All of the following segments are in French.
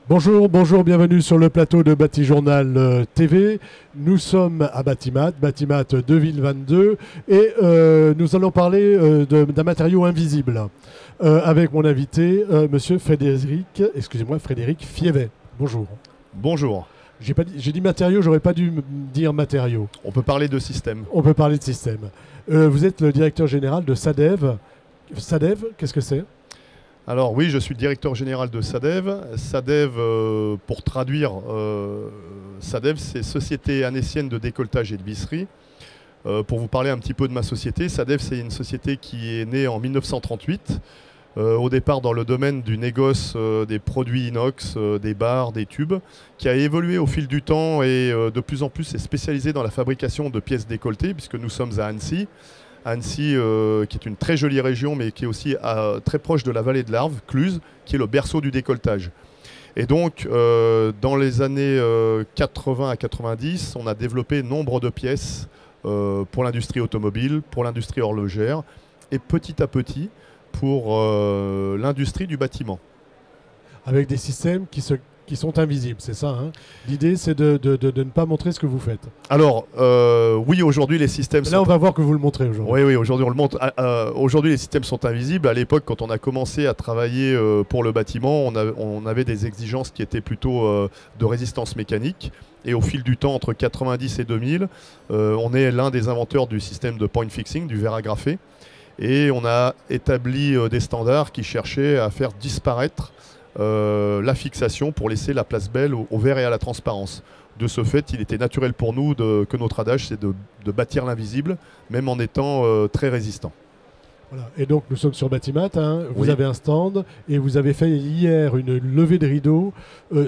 Bonjour, bonjour, bienvenue sur le plateau de Batijournal TV. Nous sommes à Batimat 2022 et nous allons parler d'un matériau invisible avec mon invité, monsieur Frédéric Fievet. Bonjour. Bonjour. J'ai dit matériau, j'aurais pas dû dire matériaux. On peut parler de système. On peut parler de système. Vous êtes le directeur général de SADEV. SADEV, qu'est-ce que c'est ? Alors oui, je suis le directeur général de SADEV. SADEV, pour traduire, SADEV, c'est Société Annécienne de décolletage et de visserie. Pour vous parler un petit peu de ma société, SADEV, c'est une société qui est née en 1938, au départ dans le domaine du négoce des produits inox, des barres, des tubes, qui a évolué au fil du temps et de plus en plus est spécialisée dans la fabrication de pièces décolletées, puisque nous sommes à Annecy. Annecy, qui est une très jolie région, mais qui est aussi très proche de la vallée de l'Arve, Cluses, qui est le berceau du décolletage. Et donc, dans les années 80 à 90, on a développé nombre de pièces pour l'industrie automobile, pour l'industrie horlogère, et petit à petit, pour l'industrie du bâtiment. Avec des systèmes qui sont invisibles, c'est ça, hein. L'idée, c'est de ne pas montrer ce que vous faites. Alors, oui, aujourd'hui, les systèmes Là, on va voir que vous le montrez aujourd'hui. Oui, aujourd'hui, on le montre. Aujourd'hui, les systèmes sont invisibles. À l'époque, quand on a commencé à travailler pour le bâtiment, on avait des exigences qui étaient plutôt de résistance mécanique. Et au fil du temps, entre 90 et 2000, on est l'un des inventeurs du système de point fixing, du verre agrafé. Et on a établi des standards qui cherchaient à faire disparaître la fixation pour laisser la place belle au verre et à la transparence. De ce fait, il était naturel pour nous que notre adage, c'est de bâtir l'invisible, même en étant très résistant. Voilà. Et donc, nous sommes sur Batimat, hein. Vous Oui. avez un stand et vous avez fait hier une levée de rideau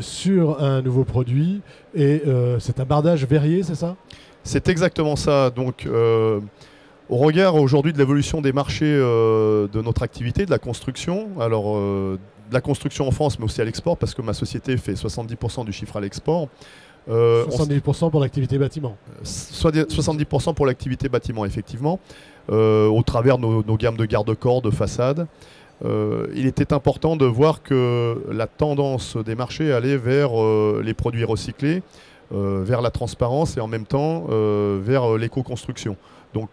sur un nouveau produit. Et c'est un bardage verrier, c'est ça ? C'est exactement ça. Donc, au regard aujourd'hui de l'évolution des marchés de notre activité, de la construction, alors de la construction en France, mais aussi à l'export, parce que ma société fait 70% du chiffre à l'export. 70% pour l'activité bâtiment. 70% pour l'activité bâtiment, effectivement, au travers de nos gammes de garde-corps, de façade. Il était important de voir que la tendance des marchés allait vers les produits recyclés, vers la transparence et en même temps vers l'éco-construction. Donc,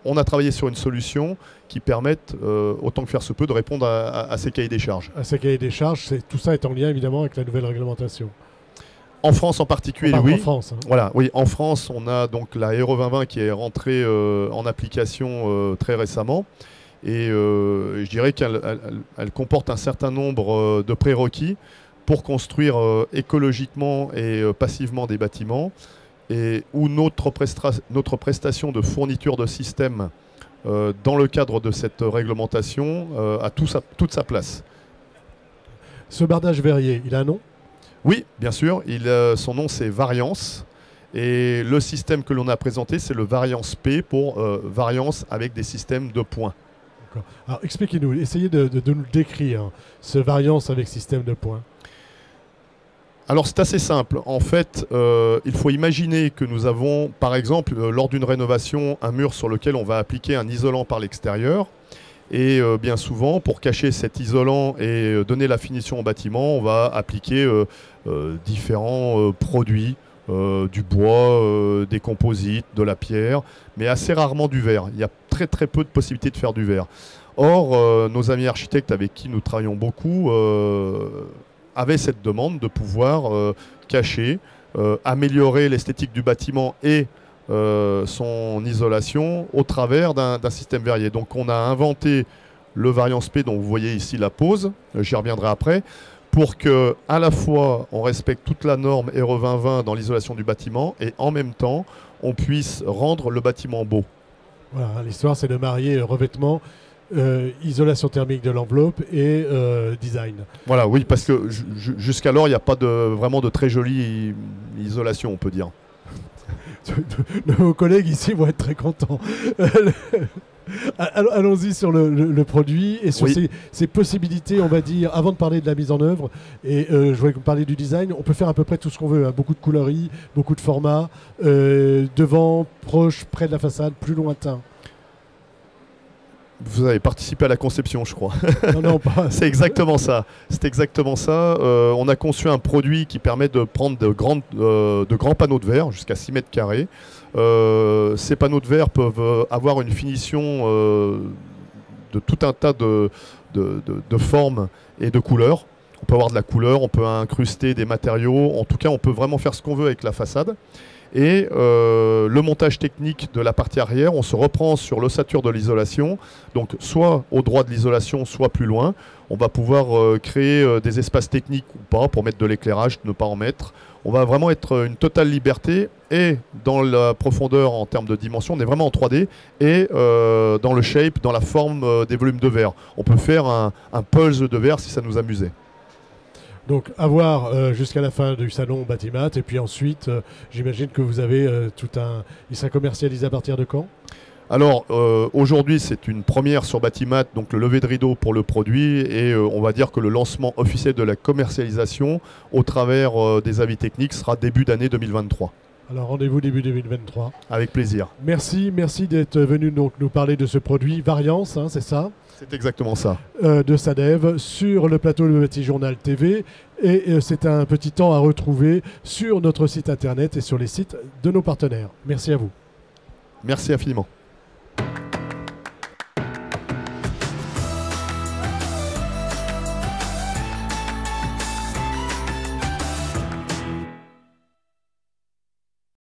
on a travaillé sur une solution qui permette, autant que faire se peut, de répondre à ces cahiers des charges. À ces cahiers des charges, tout ça est en lien évidemment avec la nouvelle réglementation. En France en particulier, oui. oui. En France, hein. Voilà, oui. En France, on a donc la RE 2020 qui est rentrée en application très récemment. Et je dirais qu'elle comporte un certain nombre de prérequis pour construire écologiquement et passivement des bâtiments, et où notre prestation de fourniture de systèmes dans le cadre de cette réglementation a toute sa place. Ce bardage verrier, il a un nom ? Oui, bien sûr. Son nom, c'est Variance. Et le système que l'on a présenté, c'est le Variance P pour variance avec des systèmes de points. Alors, expliquez-nous, essayez de nous décrire ce Variance avec système de points. Alors c'est assez simple. En fait, il faut imaginer que nous avons, par exemple, lors d'une rénovation, un mur sur lequel on va appliquer un isolant par l'extérieur. Et bien souvent, pour cacher cet isolant et donner la finition au bâtiment, on va appliquer différents produits, du bois, des composites, de la pierre, mais assez rarement du verre. Il y a très très peu de possibilités de faire du verre. Or, nos amis architectes avec qui nous travaillons beaucoup avait cette demande de pouvoir cacher, améliorer l'esthétique du bâtiment et son isolation au travers d'un système verrier. Donc on a inventé le Variance P dont vous voyez ici la pose, j'y reviendrai après, pour que à la fois on respecte toute la norme RE 2020 dans l'isolation du bâtiment et en même temps on puisse rendre le bâtiment beau. Voilà, l'histoire c'est de marier revêtement, isolation thermique de l'enveloppe et design. Voilà, oui, parce que jusqu'alors, il n'y a pas vraiment de très jolie isolation, on peut dire. Nos collègues ici vont être très contents. Allons-y sur le produit et sur ses possibilités, on va dire, avant de parler de la mise en œuvre. Et je voulais parler du design. On peut faire à peu près tout ce qu'on veut, hein. Beaucoup de coloris, beaucoup de formats, devant, proche, près de la façade, plus lointain. Vous avez participé à la conception, je crois. Non, non, pas. C'est exactement ça. C'est exactement ça. On a conçu un produit qui permet de prendre de grands panneaux de verre, jusqu'à 6 mètres carrés. Ces panneaux de verre peuvent avoir une finition de tout un tas de formes et de couleurs. On peut avoir de la couleur, on peut incruster des matériaux. En tout cas, on peut vraiment faire ce qu'on veut avec la façade. Et le montage technique de la partie arrière, on se reprend sur l'ossature de l'isolation, donc soit au droit de l'isolation, soit plus loin. On va pouvoir créer des espaces techniques ou pas pour mettre de l'éclairage, ne pas en mettre. On va vraiment être une totale liberté, et dans la profondeur en termes de dimension, on est vraiment en 3D, et dans le shape, dans la forme des volumes de verre. On peut faire un pulse de verre si ça nous amusait. Donc à voir jusqu'à la fin du salon Batimat, et puis ensuite j'imagine que vous avez il sera commercialisé à partir de quand? Alors aujourd'hui c'est une première sur Batimat, donc le lever de rideau pour le produit, et on va dire que le lancement officiel de la commercialisation au travers des avis techniques sera début d'année 2023. Alors rendez-vous début 2023. Avec plaisir. Merci d'être venu donc nous parler de ce produit Variance, hein, c'est ça? C'est exactement ça. De Sadev sur le plateau de Batijournal TV, et c'est un petit temps à retrouver sur notre site internet et sur les sites de nos partenaires. Merci à vous. Merci infiniment.